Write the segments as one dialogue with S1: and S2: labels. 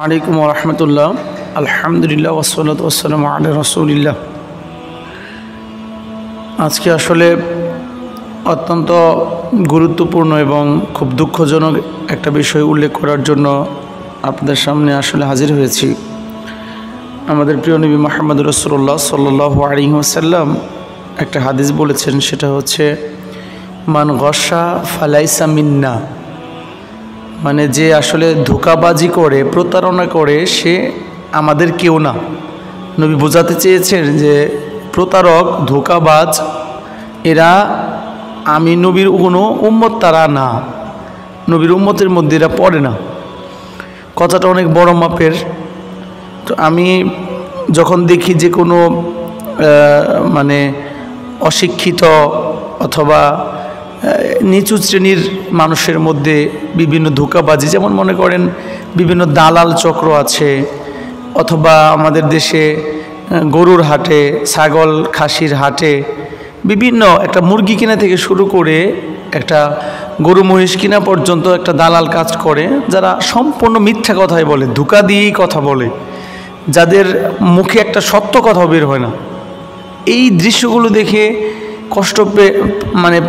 S1: আলাইকুম ওয়া রাহমাতুল্লাহ। আলহামদুলিল্লাহ ওয়াসসালাতু ওয়াসসালামু আলা রাসূলিল্লাহ। আজকে আসলে অত্যন্ত গুরুত্বপূর্ণ এবং খুব দুঃখজনক একটা বিষয় উল্লেখ করার জন্য আপনাদের সামনে আসলে হাজির হয়েছি। আমাদের প্রিয় নবী মুহাম্মদ রাসূলুল্লাহ সাল্লাল্লাহু আলাইহি ওয়াসাল্লাম একটা হাদিস বলেছেন, সেটা হচ্ছে মান গশা ফালাইসা মিন্না, মানে যে আসলে ধোঁকাবাজি করে প্রতারণা করে সে আমাদের কেউ না। নবী বোঝাতে চেয়েছেন যে প্রতারক ধোঁকাবাজ এরা আমি নবীর কোনো উম্মত তারা না, নবীর উম্মতের মধ্যে এরা পড়ে না। কথাটা অনেক বড় মাপের। তো আমি যখন দেখি যে কোনো মানে অশিক্ষিত অথবা নিচু শ্রেণীর মানুষের মধ্যে বিভিন্ন ধোঁকাবাজি, যেমন মনে করেন বিভিন্ন দালাল চক্র আছে, অথবা আমাদের দেশে গরুর হাটে, ছাগল খাসির হাটে বিভিন্ন একটা মুরগি কিনা থেকে শুরু করে একটা গরু মহিষ কিনা পর্যন্ত একটা দালাল কাজ করে, যারা সম্পূর্ণ মিথ্যা কথাই বলে, ধোঁকা দিয়েই কথা বলে, যাদের মুখে একটা সত্য কথা বের হয় না। এই দৃশ্যগুলো দেখে কষ্ট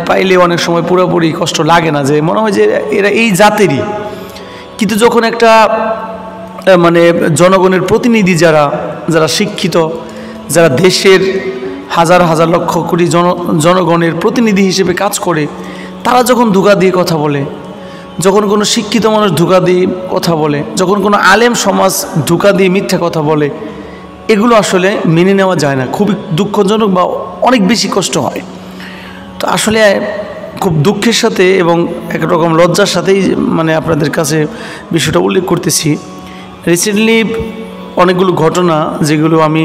S1: পাইলে অনেক সময় পুরোপুরি কষ্ট লাগে না, যে মনে হয় যে এরা এই জাতেরই। কিন্তু যখন একটা জনগণের প্রতিনিধি যারা শিক্ষিত, যারা দেশের হাজার হাজার লক্ষ কোটি জনগণের প্রতিনিধি হিসেবে কাজ করে, তারা যখন ধোঁকা দিয়ে কথা বলে, যখন কোনো শিক্ষিত মানুষ ধোঁকা দিয়ে কথা বলে, যখন কোনো আলেম সমাজ ধোঁকা দিয়ে মিথ্যা কথা বলে, এগুলো আসলে মেনে নেওয়া যায় না। খুবই দুঃখজনক বা অনেক বেশি কষ্ট হয়। তো আসলে খুব দুঃখের সাথে এবং একরকম লজ্জার সাথেই আপনাদের কাছে বিষয়টা উল্লেখ করতেছি। রিসেন্টলি অনেকগুলো ঘটনা যেগুলো আমি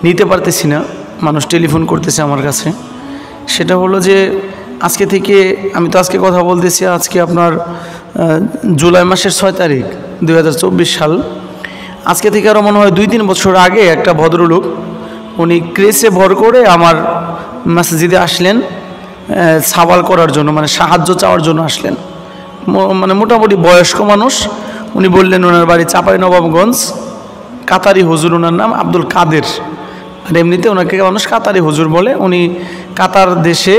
S1: নিতে পারতেছি না, মানুষ টেলিফোন করতেছে আমার কাছে। সেটা হলো যে আজকে থেকে, আমি তো আজকে কথা বলতেছি, আজকে আপনার জুলাই মাসের 6 তারিখ 2024 সাল। আজকে থেকে আরও মনে হয় 2-3 বছর আগে একটা ভদ্রলোক, উনি ক্রেসে ভর করে আমার মসজিদে আসলেন সাওয়াল করার জন্য, সাহায্য চাওয়ার জন্য আসলেন। মোটামুটি বয়স্ক মানুষ। উনি বললেন ওনার বাড়ি চাঁপাইনবাবগঞ্জ, কাতারি হুজুর, ওনার নাম আব্দুল কাদের, আর এমনিতে ওনাকে মানুষ কাতারি হুজুর বলে। উনি কাতার দেশে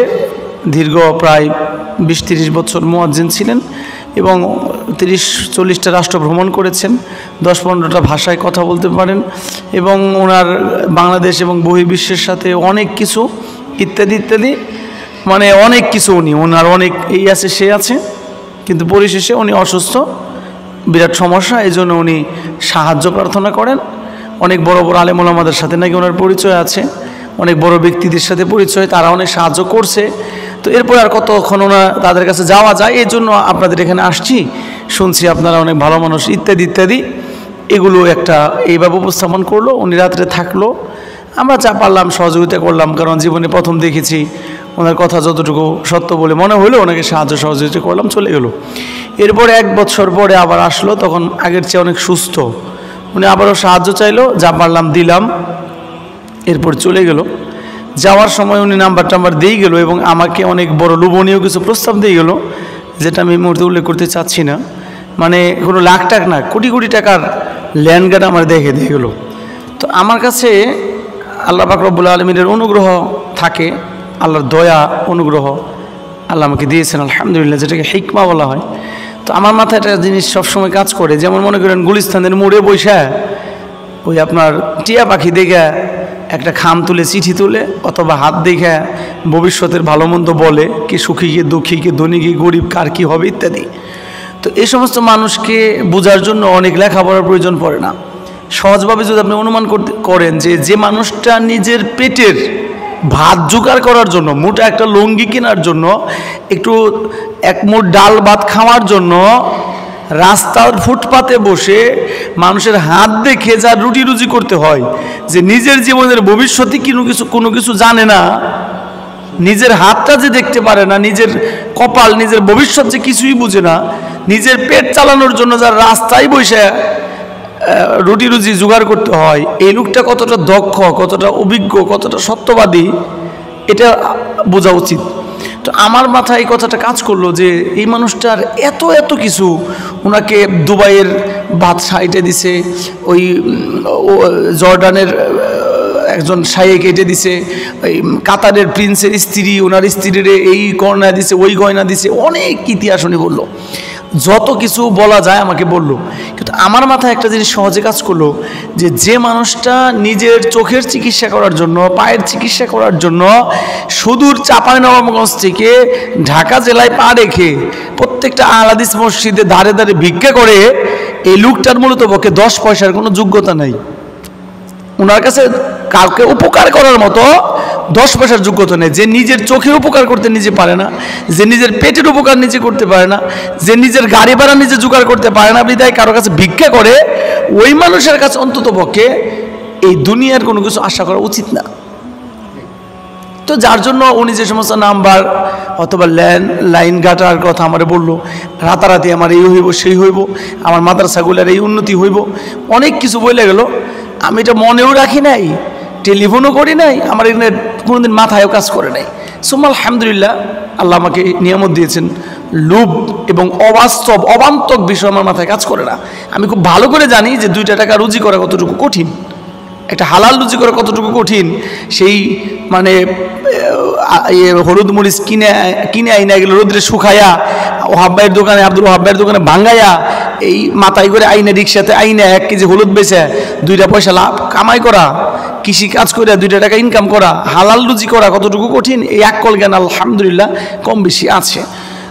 S1: দীর্ঘ প্রায় 20-30 বছর মুয়াজ্জিন ছিলেন এবং 30-40টা রাষ্ট্র ভ্রমণ করেছেন, 10-15টা ভাষায় কথা বলতে পারেন, এবং ওনার বাংলাদেশ এবং বহির্বিশ্বের সাথে অনেক কিছু ইত্যাদি ইত্যাদি, অনেক কিছু ওনার অনেক এই আছে সে আছে। কিন্তু পরিশেষে উনি অসুস্থ, বিরাট সমস্যা, এই জন্য উনি সাহায্য প্রার্থনা করেন। অনেক বড় বড় আলেম ওলামাদের সাথে নাকি ওনার পরিচয় আছে, অনেক বড় ব্যক্তিদের সাথে পরিচয়, তারা অনেক সাহায্য করছে। তো এরপর আর কতক্ষণ তাদের কাছে যাওয়া যায়, এই জন্য আপনাদের এখানে আসছি, শুনছি আপনারা অনেক ভালো মানুষ ইত্যাদি ইত্যাদি, এগুলো একটা এইভাবে উপস্থাপন করলো। উনি রাত্রে থাকলো, আমরা যা পারলাম সহযোগিতা করলাম, কারণ জীবনে প্রথম দেখেছি। ওনার কথা যতটুকু সত্য বলে মনে হলো, ওনাকে সাহায্য সহযোগিতা করলাম, চলে গেল। এরপর 1 বছর পরে আবার আসলো, তখন আগের চেয়ে অনেক সুস্থ। উনি আবারও সাহায্য চাইলো, যা পারলাম দিলাম, এরপর চলে গেল। যাওয়ার সময় উনি নাম্বার টাম্বার দিয়ে গেল এবং আমাকে অনেক বড় লোভনীয় কিছু প্রস্তাব দিয়ে গেল, যেটা আমি এই মুহূর্তে উল্লেখ করতে চাচ্ছি না। কোনো লাখ টাকা না, কোটি কোটি টাকার ল্যান্ডগার্ড আমার দেখে দিয়ে গেল। তো আমার কাছে আল্লাহ পাক রব্বুল আলামিনের অনুগ্রহ থাকে, আল্লাহর দয়া অনুগ্রহ আল্লাহ আমাকে দিয়েছেন আলহামদুলিল্লাহ, যেটাকে হিকমা বলা হয়। তো আমার মাথায় একটা জিনিস সবসময় কাজ করে, যেমন মনে করেন গুলিস্তানের মোড়ে বৈশা ওই আপনার টিয়া পাখি দেখে একটা খাম তুলে চিঠি তুলে, অথবা হাত দেখে ভবিষ্যতের ভালো মন্দ বলে, কি সুখী কি দুঃখী, কি ধনী কি গরিব, কার কী হবে ইত্যাদি। তো এই সমস্ত মানুষকে বোঝার জন্য অনেক লেখাপড়ার প্রয়োজন পড়ে না। সহজভাবে যদি আপনি অনুমান করেন যে মানুষটা নিজের পেটের ভাত জোগাড় করার জন্য, মোটা একটা লুঙ্গি কেনার জন্য, একটু এক মুঠ ডাল ভাত খাওয়ার জন্য রাস্তার ফুটপাতে বসে মানুষের হাত দেখে যা রুটি রুজি করতে হয়, যে নিজের জীবনের ভবিষ্যতে কোনো কিছু জানে না, নিজের হাতটা যে দেখতে পারে না, নিজের কপাল, নিজের ভবিষ্যৎ যে কিছুই বুঝে না, নিজের পেট চালানোর জন্য যার রাস্তায় বসে রুটি রুজি জোগাড় করতে হয়, এই লোকটা কতটা দক্ষ, কতটা অভিজ্ঞ, কতটা সত্যবাদী, এটা বোঝা উচিত। তো আমার মাথায় এই কথাটা কাজ করলো যে এই মানুষটার এত এত কিছু, ওনাকে দুবাইয়ের বাদশা এঁটে দিছে, ওই জর্ডানের একজন শায়েক এঁটে দিছে, ওই কাতারের প্রিন্সের স্ত্রী ওনার স্ত্রীর এই গয়না দিছে, ওই গয়না দিছে, অনেক ইতিহাস উনি বললো, যত কিছু বলা যায় আমাকে বলল। কিন্তু আমার মাথায় একটা জিনিস সহজে কাজ করলো যে যে মানুষটা নিজের চোখের চিকিৎসা করার জন্য, পায়ের চিকিৎসা করার জন্য সুদূর চাঁপাইনবাবগঞ্জ থেকে ঢাকা জেলায় পা রেখে প্রত্যেকটা আহলে হাদিস মসজিদে ধারে ধারে ভিক্ষা করে, এই লোকটার মূলত পক্ষে 10 পয়সার কোনো যোগ্যতা নাই। ওনার কাছে কাউকে উপকার করার মতো 10 পয়সার যোগ্যতা নেই। যে নিজের চোখের উপকার করতে নিজে পারে না, যে নিজের পেটের উপকার নিজে করতে পারে না, যে নিজের গাড়ি ভাড়া নিজে জোগাড় করতে পারে না, বিধায় কারো কাছে ভিক্ষা করে, ওই মানুষের কাছে অন্তত পক্ষে এই দুনিয়ার কোনো কিছু আশা করা উচিত না। তো যার জন্য উনি যে সমস্ত নাম্বার অথবা লাইন গাটার কথা আমার বললো, রাতারাতি আমার এই হইব সেই হইব, আমার মাদ্রাসাগুলোর এই উন্নতি হইব, অনেক কিছু বলে গেল। আমি এটা মনেও রাখি নাই, টেলিফোনও করি নাই, আমার এখানে কোনোদিন মাথায়ও কাজ করে নাই। সুম্মা আলহামদুলিল্লাহ, আল্লাহ আমাকে নিয়ামত দিয়েছেন। লোভ এবং অবাস্তব অবান্তক বিষয় আমার মাথায় কাজ করে না। আমি খুব ভালো করে জানি যে 2টা টাকা রুজি করা কতটুকু কঠিন, একটা হালাল রুজি করা কতটুকু কঠিন। সেই মানে হলুদ মরিচ কিনে আইনা এগুলো রোদ্রে শুকায়া, ওহাব্বাইয়ের দোকানে, আব্দুল ওহাব্বাইয়ের দোকানে ভাঙ্গাইয়া, এই মাথায় করে আইনা, রিক্সাতে আইনা 1 কেজি হলুদ বেচে 2টা পয়সা লাভ কামাই করা, কৃষি কাজ করে 2টা টাকা ইনকাম করা, হালাল রুজি করা কতটুকু কঠিন, এই আকল জ্ঞান আলহামদুলিল্লাহ কম বেশি আছে।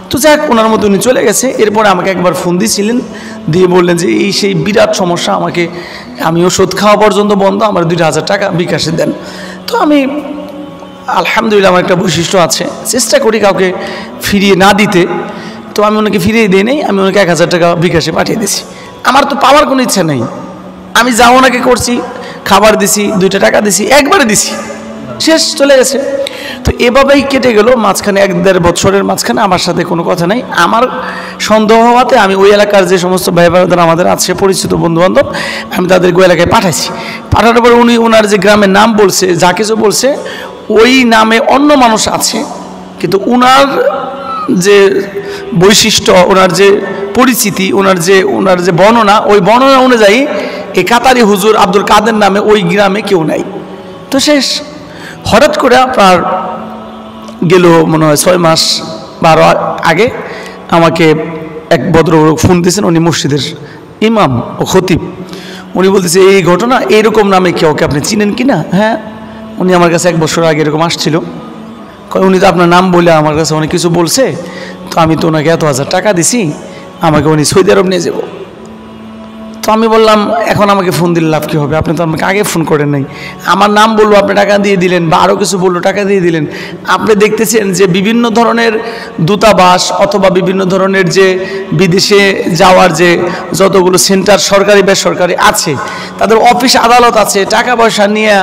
S1: তো যাক, ওনার মতো উনি চলে গেছে। এরপরে আমাকে একবার ফোন দিয়েছিলেন, দিয়ে বললেন যে এই সেই বিরাট সমস্যা, আমাকে, আমি ওষুধ খাওয়া পর্যন্ত বন্ধ, আমার 2000 টাকা বিকাশে দেন। তো আমি আলহামদুলিল্লাহ, আমার একটা বৈশিষ্ট্য আছে, চেষ্টা করি কাউকে ফিরিয়ে না দিতে। তো আমি ওনাকে ফিরিয়ে দিই নেই, আমি ওনাকে 1000 টাকা বিকাশে পাঠিয়ে দিয়েছি। আমার তো পাওয়ার কোনো ইচ্ছা নেই, আমি যা ওনাকে করছি, খাবার দিছি, 2টা টাকা দিছি, একবারে দিছি, শেষ, চলে গেছে। তো এভাবেই কেটে গেল মাঝখানে 1-1.5 বছরের মাঝখানে আমার সাথে কোনো কথা নেই। আমার সন্দেহ হওয়াতে আমি ওই এলাকার যে সমস্ত ভাই বোনেরা আমাদের আছে, পরিচিত বন্ধুবান্ধব, আমি তাদেরকে ওই এলাকায় পাঠাইছি। পাঠানোর পর উনি ওনার যে গ্রামের নাম বলছে, যা কিছু বলছে, ওই নামে অন্য মানুষ আছে, কিন্তু ওনার যে বৈশিষ্ট্য, ওনার যে পরিচিতি, ওনার যে বর্ণনা, ওই বর্ণনা অনুযায়ী এই কাতারি হুজুর আব্দুল কাদের নামে ওই গ্রামে কেউ নাই। তো শেষ। হঠাৎ করে আপনার গেল মনে হয় 6 মাস 12 আগে আমাকে এক ভদ্রলোক ফোন দিয়েছেন, উনি মসজিদের ইমাম ও খতিব। উনি বলতেছে এই ঘটনা, এইরকম নামে কেউকে আপনি চিনেন কি না? হ্যাঁ, উনি আমার কাছে 1 বছর আগে এরকম আসছিল। উনি তো আপনার নাম বলে আমার কাছে অনেক কিছু বলছে, তো আমি তো ওনাকে এত 1000 টাকা দিছি, আমাকে উনি সৌদি আরব নিয়ে যাব। তো আমি বললাম, এখন আমাকে ফোন দিলে লাভ কী হবে? আপনি তো আমাকে আগে ফোন করেন নাই, আমার নাম বললো, আপনি টাকা দিয়ে দিলেন, বা আরও কিছু বললো, টাকা দিয়ে দিলেন। আপনি দেখতেছেন যে বিভিন্ন ধরনের দূতাবাস অথবা বিভিন্ন ধরনের যে বিদেশে যাওয়ার যে যতগুলো সেন্টার সরকারি বেসরকারি আছে, তাদের অফিস আদালত আছে, টাকা পয়সা নিয়ে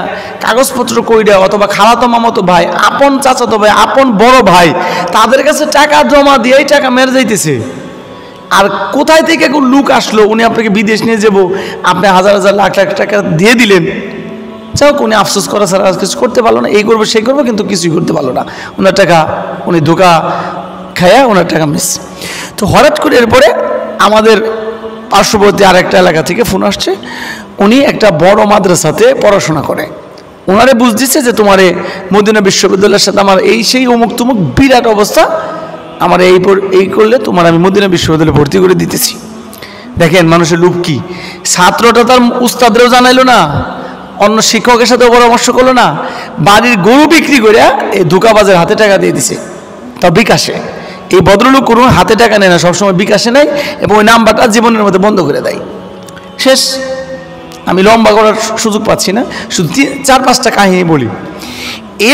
S1: কাগজপত্র কইরা, অথবা খালাতো মামাতো ভাই, আপন চাচাতো ভাই, আপন বড় ভাই, তাদের কাছে টাকা জমা দিয়েই টাকা মেরে যাইতেছে। আর কোথায় থেকে লোক আসলো, উনি আপনাকে বিদেশ নিয়ে যাব, আপনি 1000 লাখ লাখ টাকা দিয়ে দিলেন, যাও, উনি আফসোস করা ছাড়া আর কিছু করতে পারলো না। এই করবো সেই করবো, কিন্তু কিছুই করতে পারলো না। ওনার টাকা উনি ধোকা খায়া ওনার টাকা মিস। তো হঠাৎ করে এরপরে আমাদের পার্শ্ববর্তী আরেকটা এলাকা থেকে ফোন আসছে, উনি একটা বড় মাদ্রাসাতে পড়াশোনা করে। ওনারে বুঝ দিচ্ছে যে তোমার মদিনা বিশ্ববিদ্যালয়ের সাথে আমার এই সেই অমুক তুমুক বিরাট অবস্থা, আমার এই করলে তোমার আমি মদিনা বিশ্ববিদ্যালয়ে ভর্তি করে দিতেছি। দেখেন মানুষের লোভ কি! ছাত্রটা তার উস্তাদরেও জানাইলো না, অন্য শিক্ষকের সাথে পরামর্শ করলো না, বাড়ির গরু বিক্রি করে এই ধোঁকাবাজের হাতে টাকা দিয়ে দিছে, তা বিকাশে। এই ভদ্রলোক কোনো হাতে টাকা নেয় না, সবসময় বিকাশে নেয়, এবং ওই নাম্বারটা জীবনের মধ্যে বন্ধ করে দেয়। শেষ। আমি লম্বা করার সুযোগ পাচ্ছি না, শুধু 4-5টা কাহিনী বলি।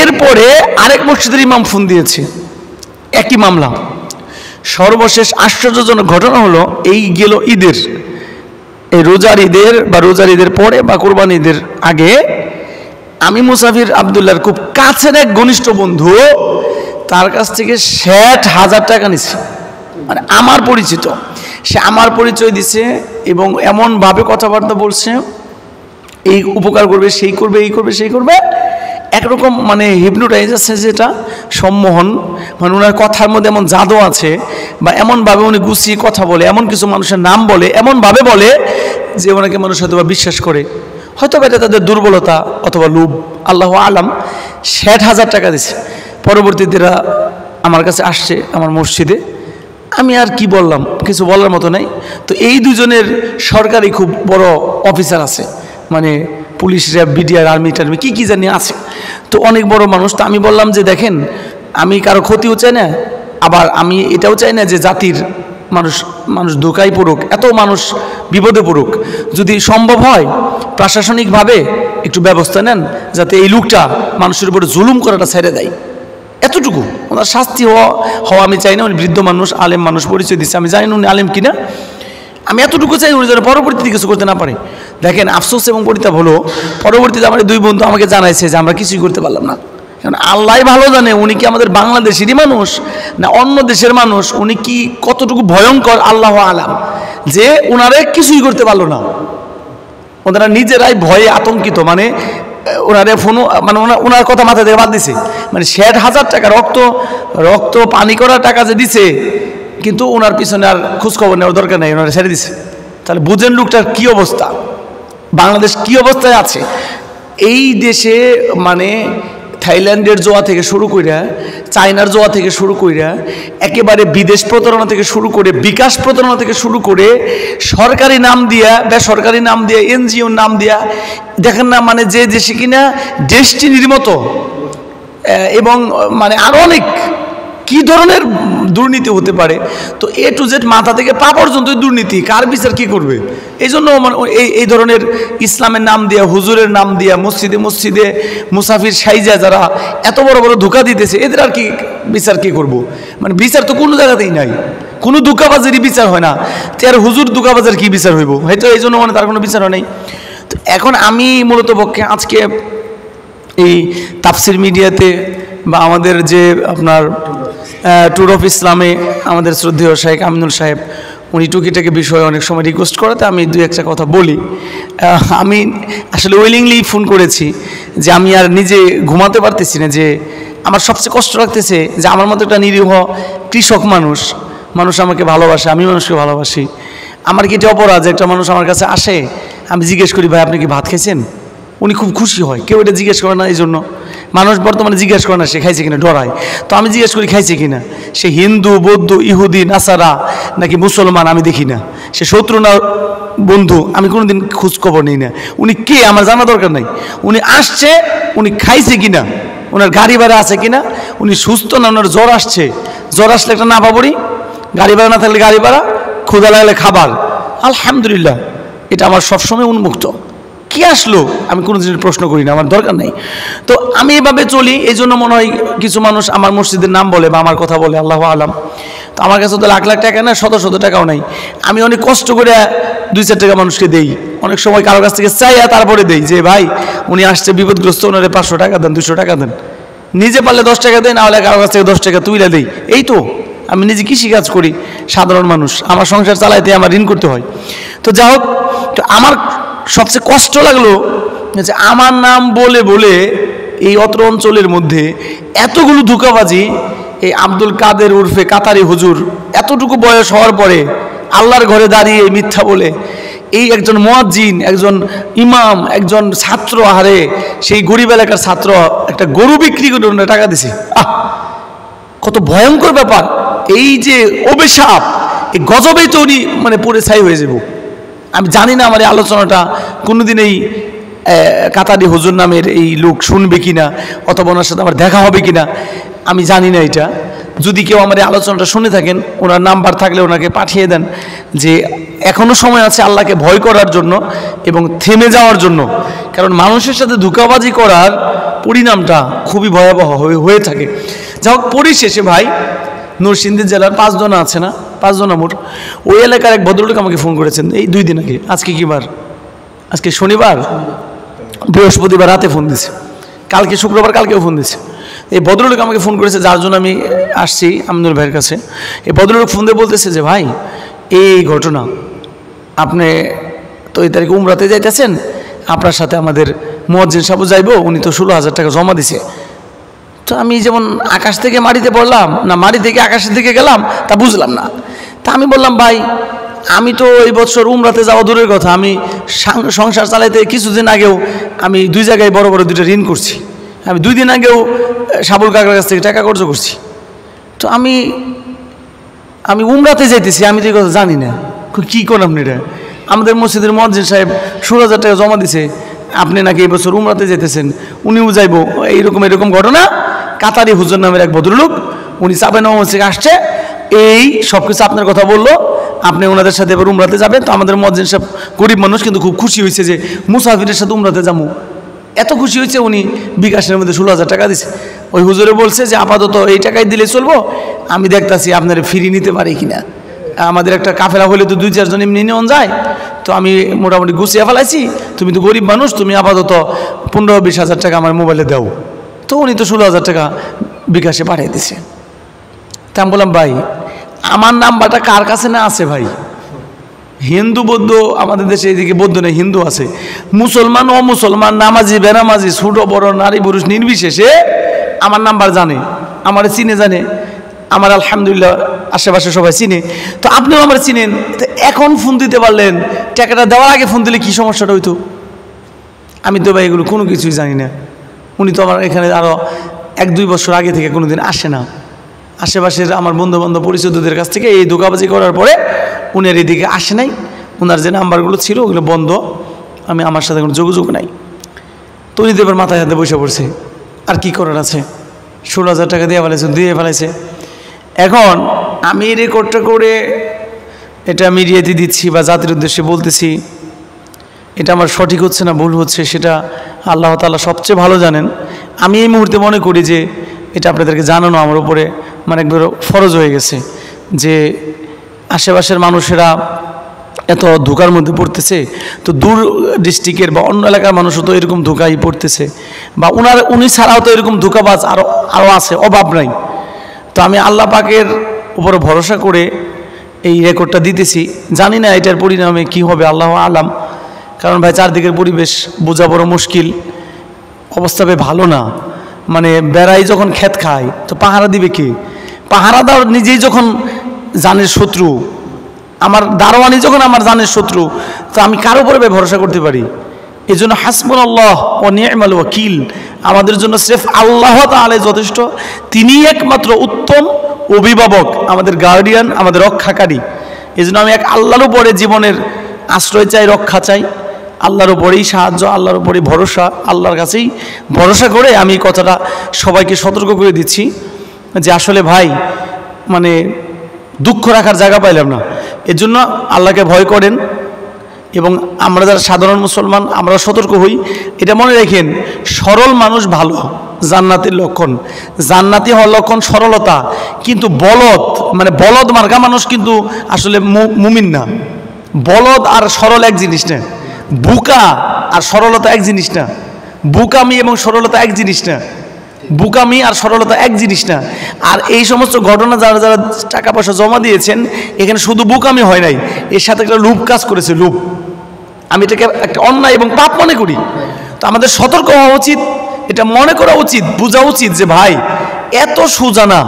S1: এরপরে আরেক মসজিদের ইমাম ফোন দিয়েছে, একই মামলা। সর্বশেষ আশ্চর্যজনক ঘটনা হলো, এই গেল ঈদের, এই রোজার ঈদের বা রোজার ঈদের পরে বা কোরবানি ঈদের আগে, আমি মুসাফির আবদুল্লাহর খুব কাছের এক ঘনিষ্ঠ বন্ধু, তার কাছ থেকে 60,000 টাকা নিছে, মানে আমার পরিচিত। সে আমার পরিচয় দিছে এবং এমনভাবে কথাবার্তা বলছে, এই উপকার করবে, সেই করবে, এই করবে, সেই করবে। একরকম মানে হিপনোটাইজ আছে, যেটা সম্মোহন, মানে ওনার কথার মধ্যে এমন জাদু আছে, বা এমনভাবে উনি গুছিয়ে কথা বলে, এমন কিছু মানুষের নাম বলে, এমনভাবে বলে যে ওনাকে মানুষ হয়তো বা বিশ্বাস করে। হয়তো এটা তাদের দুর্বলতা অথবা লোভ, আল্লাহ আলাম। 60,000 টাকা দিছে। পরবর্তীতে আমার কাছে আসছে আমার মসজিদে। আমি আর কি বললাম, কিছু বলার মতো নাই। তো এই দুজনের সরকারি খুব বড় অফিসার আছে, মানে পুলিশ, র্যাব, বিডিআর, আর্মি টার্মি কী জানি আছে, তো অনেক বড় মানুষ। তো আমি বললাম যে দেখেন, আমি কারো ক্ষতিও চাই না, আবার আমি এটাও চাই না যে জাতির মানুষ ধোকায় পড়ুক, এত মানুষ বিপদে পড়ুক। যদি সম্ভব হয় প্রশাসনিকভাবে একটু ব্যবস্থা নেন, যাতে এই লোকটা মানুষের উপরে জুলুম করাটা ছেড়ে দেয়। এতটুকু ওনার শাস্তি হওয়া আমি চাই না। উনি বৃদ্ধ মানুষ, আলেম মানুষ, পরিচয় দিচ্ছে, আমি জানি না উনি আলেম কিনা। আমি এতটুকু চাই উনি যেন পরবর্তীতে কিছু করতে না পারে। দেখেন, আফসোস এবং পরিতাপ হলো, পরবর্তীতে আমার 2 বন্ধু আমাকে জানাইছে যে আমরা কিছুই করতে পারলাম না। কারণ আল্লাহ ভালো জানে উনি কি আমাদের বাংলাদেশেরই মানুষ না অন্য দেশের মানুষ, উনি কি কতটুকু ভয়ঙ্কর আল্লাহ আলাম, যে ওনারা কিছুই করতে পারলো না। ওনারা নিজেরাই ভয়ে আতঙ্কিত, মানে ওনারে ফোন, মানে ওনার কথা মাথা থেকে বাদ দিছে। মানে 60,000 টাকা রক্ত পানি করার টাকা যে দিছে, কিন্তু ওনার পিছনে আর খোঁজখবর নেওয়ার দরকার নেই, ওনারা ছেড়ে দিছে। তাহলে বুঝেন লোকটার কী অবস্থা, বাংলাদেশ কী অবস্থায় আছে। এই দেশে মানে থাইল্যান্ডের জোয়া থেকে শুরু কইরা, চায়নার জোয়া থেকে শুরু কইরা, একেবারে বিদেশ প্রতারণা থেকে শুরু করে, বিকাশ প্রতারণা থেকে শুরু করে, সরকারি নাম দিয়া, বেসরকারি নাম দিয়া, এনজিওর নাম দিয়া, দেখেন না, মানে যে দেশে কিনা ডেস্টিনির মতো, এবং মানে আরও অনেক কি ধরনের দুর্নীতি হতে পারে। তো A to Z মাথা থেকে পা পর্যন্ত দুর্নীতি, কার বিচার কি করবে? এই জন্য এই ধরনের ইসলামের নাম দিয়া, হুজুরের নাম দিয়া, মসজিদে মুসাফির সাইজা যারা এত বড় বড় ধোঁকা দিতেছে, এদের আর কি বিচার কি করব? মানে বিচার তো কোনো জায়গাতেই নাই, কোনো ধোঁকাবাজেরই বিচার হয় না। আর হুজুর ধোঁকাবাজের কি বিচার হইব? হয়তো এই জন্য মানে তার কোনো বিচার হয় নাই। তো এখন আমি মূলত পক্ষে আজকে এই তাফসির মিডিয়াতে বা আমাদের যে আপনার ট্যুর অফ ইসলামে আমাদের শ্রদ্ধেয় শাইখ আমিনুল সাহেব, উনি টুকিটাকি বিষয়ে অনেক সময় রিকোয়েস্ট করাতে আমি 2-1টা কথা বলি। আমি আসলে উইলিংলি ফোন করেছি যে আমি আর নিজে ঘুমাতে পারতেছি না, যে আমার সবচেয়ে কষ্ট লাগতেছে যে আমার মতো একটা নিরীহ কৃষক মানুষ আমাকে ভালোবাসে, আমি মানুষকে ভালোবাসি। আমার কি এটা অপরাধ যে একটা মানুষ আমার কাছে আসে, আমি জিজ্ঞেস করি ভাই আপনি কি ভাত খেয়েছেন, উনি খুব খুশি হয়। কেউ এটা জিজ্ঞেস করে না, এই জন্য মানুষ বর্তমানে জিজ্ঞেস করে না সে খাইছে কিনা, ডরায়। তো আমি জিজ্ঞেস করি খাইছে কিনা, সে হিন্দু, বৌদ্ধ, ইহুদি, নাসারা নাকি মুসলমান আমি দেখি না, সে শত্রু না বন্ধু আমি কোনোদিন খোঁজখবর নিই না। উনি কে আমার জানা দরকার নাই, উনি আসছে, উনি খাইছে কিনা, ওনার গাড়ি ভাড়া আছে কিনা, উনি সুস্থ না, ওনার জ্বর আসছে, জ্বর আসলে একটা না পাবরি, গাড়ি ভাড়া না থাকলে গাড়ি ভাড়া, ক্ষুধা লাগলে খাবার, আলহামদুলিল্লাহ, এটা আমার সবসময় উন্মুক্ত। কি আসলো আমি কোনো জিনিস প্রশ্ন করি না, আমার দরকার নেই। তো আমি এভাবে চলি, এই জন্য মনে হয় কিছু মানুষ আমার মসজিদের নাম বলে বা আমার কথা বলে, আল্লাহ আলাম। তো আমার কাছে তো লাখ লাখ টাকা না, শত শত টাকাও নাই। আমি অনেক কষ্ট করে 2-4 টাকা মানুষকে দেই, অনেক সময় কারো কাছ থেকে চাই তারপরে দেই, যে ভাই উনি আসছে বিপদগ্রস্ত, ওনারে 500 টাকা দেন, 200 টাকা দেন। নিজে পারলে 10 টাকা দেয়, না হলে কারো কাছ থেকে 10 টাকা তুইলা দেই। এই তো আমি নিজে কৃষিকাজ করি, সাধারণ মানুষ, আমার সংসার চালাইতে আমার ঋণ করতে হয়। তো যাই হোক, তো আমার সবচেয়ে কষ্ট লাগলো যে আমার নাম বলে বলে এই অত্র অঞ্চলের মধ্যে এতগুলো ধোঁকাবাজি, এই আব্দুল কাদের উর্ফে কাতারি হুজুর এতটুকু বয়স হওয়ার পরে আল্লাহর ঘরে দাঁড়িয়ে মিথ্যা বলে, এই একজন মুয়াজ্জিন, একজন ইমাম, একজন ছাত্র, হারে সেই গরিব এলাকার ছাত্র একটা গরু বিক্রি করে টাকা দিছে। কত ভয়ঙ্কর ব্যাপার! এই যে অভিশাপ, এই গজবেই তো উনি মানে পুরে ছাই হয়ে যাব। আমি জানি না আমার এই আলোচনাটা কোনোদিন এই কাতারি হুজুর নামের এই লোক শুনবে কিনা, অথবা ওনার সাথে আমার দেখা হবে কিনা, আমি জানি না। এটা যদি কেউ আমার এই আলোচনাটা শুনে থাকেন, ওনার নাম্বার থাকলে ওনাকে পাঠিয়ে দেন, যে এখনও সময় আছে আল্লাহকে ভয় করার জন্য এবং থেমে যাওয়ার জন্য। কারণ মানুষের সাথে ধোঁকাবাজি করার পরিণামটা খুবই ভয়াবহ হয়ে থাকে। যা হোক, পরিশেষে ভাই, নরসিংদী জেলার 5 জন আছে না, 5 জন মোট, ওই এলাকার এক ভদ্রলোক আমাকে ফোন করেছেন এই 2 দিন আগে। আজকে কি বার? আজকে শনিবার, বৃহস্পতিবার রাতে ফোন দিছে, কালকে শুক্রবার, কালকেও ফোন দিছে। এই ভদ্রলোক আমাকে ফোন করেছে, যার জন্য আমি আসছি আমিনুল ভাইয়ের কাছে। এই ভদ্রলোক ফোন দিয়ে বলতেছে যে ভাই এই ঘটনা, আপনি তো এই তারিখে উমরাতে যাইতেছেন, আপনার সাথে আমাদের মুয়াজ্জিন সাহেব যাইব, উনি তো 16,000 টাকা জমা দিছে। তো আমি যেমন আকাশ থেকে মাটিতে পড়লাম না মাটি থেকে আকাশের দিকে গেলাম তা বুঝলাম না। তা আমি বললাম, ভাই আমি তো এই বছর উমরাতে যাওয়া দূরের কথা, আমি সংসার চালাইতে কিছুদিন আগেও আমি 2 জায়গায় বড় বড় 2টা ঋণ করছি, আমি 2 দিন আগেও সাবুল কাকার কাছ থেকে টাকা কর্জ করছি। তো আমি উমরাতে যাইতেছি, আমি তো এই কথা জানি না, কী করলাম এটা? আমাদের মসজিদের মুয়াজ্জিন সাহেব 16,000 টাকা জমা দিছে, আপনি নাকি এই বছর উমরাতে যেতেছেন, উনিও যাইব। এরকম ঘটনা। কাতারি হুজুর নামের এক ভদ্রলোক, উনি চাঁপাইনবাবগঞ্জ থেকে আসছে, এই সব কিছু আপনার কথা বললো, আপনি ওনাদের সাথে এবার উমরাতে যাবেন। তো আমাদের মুয়াজ্জিন সাহেব গরিব মানুষ, কিন্তু খুব খুশি হয়েছে যে মুসাফিরের সাথে উমরাতে যাবো, এত খুশি হয়েছে উনি বিকাশের মধ্যে 16,000 টাকা দিছে। ওই হুজুরে বলছে যে আপাতত এই টাকাই দিলে চলবো, আমি দেখতাছি আপনারা ফিরিয়ে নিতে পারি কিনা। আমাদের একটা কাফেলা হলে তো 2-4 জন এমনি নেওয়া যায়, তো আমি মোটামুটি গুছিয়ে ফেলাইছি, তুমি তো গরিব মানুষ, তুমি আপাতত 15-20 হাজার টাকা আমার মোবাইলে দাও। তো উনি তো 16,000 টাকা বিকাশে পাঠিয়ে দিছে। তা আমি বললাম, ভাই আমার নাম্বারটা কার কাছে না আছে ভাই? হিন্দু বৌদ্ধ, আমাদের দেশে এইদিকে বৌদ্ধ নেই, হিন্দু আছে, মুসলমান অমুসলমান, নামাজি বেনামাজি, ছোট বড় নারী পুরুষ নির্বিশেষে আমার নাম্বার জানে, আমার চিনে জানে, আমার আলহামদুলিল্লাহ আশেপাশে সবাই চিনে। তো আপনিও আমার চিনেন, তো এখন ফোন দিতে পারলেন, টাকাটা দেওয়ার আগে ফোন দিলে কি সমস্যাটা হইতো? আমি তো ভাই এগুলো কোনো কিছুই জানি না। উনি তো আমার এখানে আরও 1-2 বছর আগে থেকে কোনো দিন আসে না। আশেপাশের আমার বন্ধুবান্ধব পরিচিতদের কাছ থেকে এই ধোঁকাবাজি করার পরে উনার এদিকে আসে নাই। ওনার যে নাম্বারগুলো ছিল ওগুলো বন্ধ, আমার সাথে কোনো যোগাযোগ নাই। তো উনি তো এবার মাথায় হাতে বসে পড়ছে, আর কি করার আছে, 16,000 টাকা দিয়ে ফেলাইছে। এখন আমি এই রেকর্ডটা করে এটা মিডিয়াতে দিচ্ছি বা জাতির উদ্দেশ্যে বলতেছি, এটা আমার সঠিক হচ্ছে না ভুল হচ্ছে সেটা আল্লাহ তাআলা সবচেয়ে ভালো জানেন। আমি এই মুহূর্তে মনে করি যে এটা আপনাদেরকে জানানো আমার উপরে একবার ফরজ হয়ে গেছে, যে আশেপাশের মানুষেরা এত ধোঁকার মধ্যে পড়তেছে, তো দূর ডিস্ট্রিক্টের বা অন্য এলাকার মানুষও তো এরকম ধোঁকাই পড়তেছে, বা উনি ছাড়াও তো এরকম ধোঁকাবাজ আরও আছে, অভাব নাই। তো আমি আল্লাহ পাকের উপরে ভরসা করে এই রেকর্ডটা দিতেছি, জানি না এটার পরিণামে কি হবে, আল্লাহ আলাম। কারণ ভাই চারদিকের পরিবেশ বোঝা বড় মুশকিল, অবস্থা ভালো না। বেড়াই যখন ক্ষেত খায় তো পাহারা দিবে কে? পাহারাদার নিজেই যখন জানের শত্রু, আমার দারোয়ানি যখন আমার জানের শত্রু, তো আমি কার উপরে ভরসা করতে পারি? এই জন্য হাসবুনাল্লাহ ওয়া নি'মাল ওয়াকিল, আমাদের জন্য স্রেফ আল্লাহ তাআলাই যথেষ্ট। তিনিই একমাত্র উত্তম অভিভাবক, আমাদের গার্ডিয়ান, আমাদের রক্ষাকারী। এই জন্য আমি এক আল্লাহর উপরে জীবনের আশ্রয় চাই, রক্ষা চাই, আল্লাহর উপরেই সাহায্য, আল্লাহর উপরেই ভরসা, আল্লাহর কাছেই ভরসা করে আমি কথাটা সবাইকে সতর্ক করে দিচ্ছি যে আসলে ভাই দুঃখ রাখার জায়গা পাইলাম না। এর জন্য আল্লাহকে ভয় করেন, এবং আমরা যারা সাধারণ মুসলমান আমরা সতর্ক হই। এটা মনে রাখেন, সরল মানুষ ভালো, জান্নাতের লক্ষণ। জান্নাতি হওয়ার লক্ষণ সরলতা, কিন্তু বলদ মার্কা মানুষ কিন্তু আসলে মুমিন না। বলদ আর সরল এক জিনিস না, বুকা আর সরলতা এক জিনিস না, বুকামি এবং সরলতা এক জিনিস না, বুকামি আর সরলতা এক জিনিস না। আর এই সমস্ত ঘটনা যারা যারা টাকা পয়সা জমা দিয়েছেন, এখানে শুধু বুকামি হয় নাই, এর সাথে একটা লোভ কাজ করেছে, লোভ। আমি এটাকে একটা অন্যায় এবং পাপ মনে করি। তো আমাদের সতর্ক হওয়া উচিত, এটা মনে করা উচিত, বোঝা উচিত যে ভাই এত সোজা না,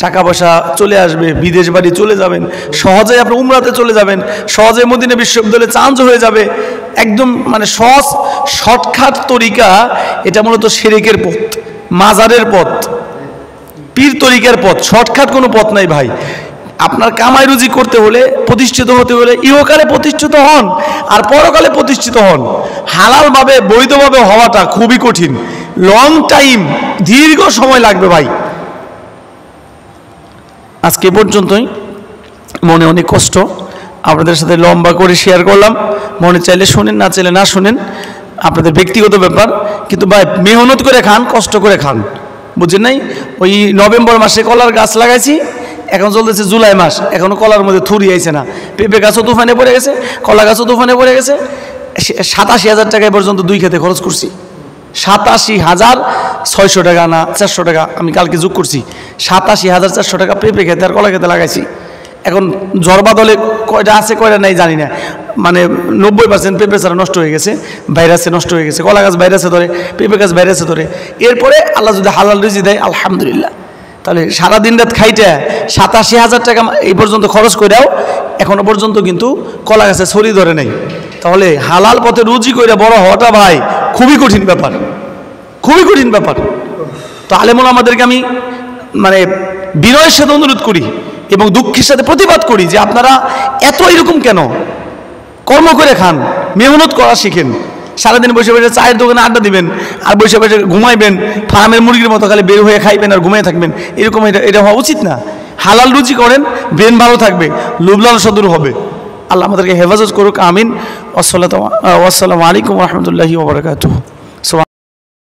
S1: টাকা পয়সা চলে আসবে, বিদেশ বাড়ি চলে যাবেন, সহজেই আপনি উমরাতে চলে যাবেন, সহজেই মদিনা বিশ্ববিদ্যালয়ে চান্স হয়ে যাবে, একদম সহজ শর্টকাট তরিকা। এটা মূলত শিরকের পথ, মাজারের পথ, পীর তরিকার পথ, শর্টকাট কোনো পথ নাই ভাই। আপনার কামাই রুজি করতে হলে, প্রতিষ্ঠিত হতে হলে ইহকালে প্রতিষ্ঠিত হন আর পরকালে প্রতিষ্ঠিত হন। হালালভাবে বৈধভাবে হওয়াটা খুবই কঠিন, লং টাইম, দীর্ঘ সময় লাগবে ভাই। আজকে পর্যন্তই, মনে অনেক কষ্ট, আপনাদের সাথে লম্বা করে শেয়ার করলাম। মনে চাইলে শুনেন, না চাইলে না শুনেন, আপনাদের ব্যক্তিগত ব্যাপার। কিন্তু ভাই মেহনত করে খান, কষ্ট করে খান, বুঝছেন নাই? ওই নভেম্বর মাসে কলার গাছ লাগাইছি, এখন চলতেছে জুলাই মাস, এখনও কলার মধ্যে থুরি আইছে না। পেঁপে গাছও তুফানে পড়ে গেছে, কলা গাছও তুফানে পড়ে গেছে। 87,000 টাকা পর্যন্ত 2 খেতে খরচ করছি। 87,600 টাকা না 400 টাকা, আমি কালকে যোগ করছি। 87,400 টাকা পেঁপে খেতে আর কলা খেতে লাগাইছি। এখন ঝড় বাদলে কয়টা আছে কয়টা নাই জানি না, মানে 90% পেঁপে চারা নষ্ট হয়ে গেছে, ভাইরাসে নষ্ট হয়ে গেছে, কলা গাছ ভাইরাসে ধরে, পেঁপে গাছ ভাইরাসে ধরে। এরপরে আল্লাহ যদি হালাল রুজি দেয় আলহামদুলিল্লাহ। তাহলে সারাদিন রাত খাইটা 87,000 টাকা এই পর্যন্ত খরচ করেও এখনো পর্যন্ত কিন্তু কলা গাছে ছড়ি ধরে নেই। তাহলে হালাল পথে রুজি করে বড় হওয়াটা ভাই খুবই কঠিন ব্যাপার, খুবই কঠিন ব্যাপার। তো আলেমুল আমাদেরকে আমি মানে বিনয়ের সাথে অনুরোধ করি এবং দুঃখের সাথে প্রতিবাদ করি যে আপনারা এত এরকম কেন? কর্ম করে খান, মেহনত করা শিখেন। সারাদিন বসে বসে চায়ের দোকানে আড্ডা দিবেন আর বসে বসে ঘুমাইবেন, ফার্মের মুরগির মতো খালি বের হয়ে খাইবেন আর ঘুমিয়ে থাকবেন, এরকম এটা হওয়া উচিত না। হালাল রুজি করেন, ব্রেন ভালো থাকবে, লোভ লালসা দূর হবে। আল্লাহ আমাদেরকে হেফাজত করুক, আমিন। আসসালামু আলাইকুম ওয়া রাহমাতুল্লাহি ওয়া বারাকাতুহু।